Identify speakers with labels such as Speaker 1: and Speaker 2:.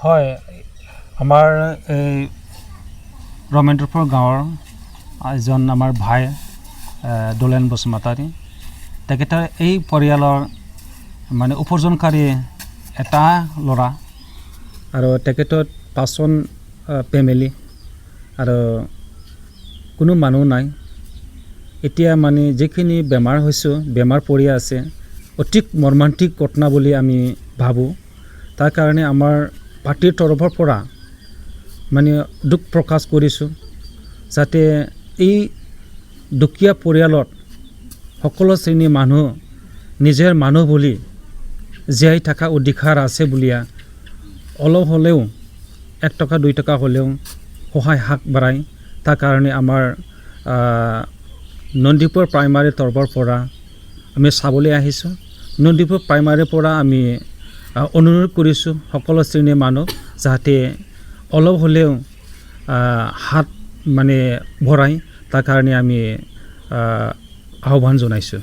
Speaker 1: হয়, আমাৰ এই ৰমেন্দ্ৰপুৰ গাঁৱৰ এজন আমাৰ ভাই দোলেন বসুমতাৰী, তেখেতৰ এই পৰিয়ালৰ মানে উপাৰ্জনকাৰী এটা ল'ৰা আৰু তেখেতৰ 5জন ফেমিলি আৰু কোনো মানুহ নাই। এতিয়া মানে যিখিনি বেমাৰ হৈছোঁ, বেমাৰ পৰি আছে, অতি মৰ্মান্তিক ঘটনা বুলি আমি ভাবোঁ। তাৰ কাৰণে আমাৰ পাৰ্টিৰ তৰফৰ পৰা মানে দুখ প্ৰকাশ কৰিছোঁ, যাতে এই দুখীয়া পৰিয়ালত সকলো শ্ৰেণীৰ মানুহ নিজৰ মানুহ বুলি জীয়াই থকা অধিকাৰ আছে বুলিয়া অলপ হ'লেও 1 টকা 2 টকা হ'লেও সহায় হাত বাঢ়ায়। তাৰ কাৰণে আমাৰ নন্দীপুৰ প্ৰাইমাৰী তৰফৰ পৰা আমি চাবলৈ আহিছোঁ। নন্দীপুৰ প্ৰাইমাৰীৰ পৰা আমি অনুৰোধ কৰিছোঁ সকলো শ্ৰেণীৰ মানুহ যাতে অলপ হ'লেও হাত মানে ভৰাই, তাৰ কাৰণে আমি আহ্বান জনাইছোঁ।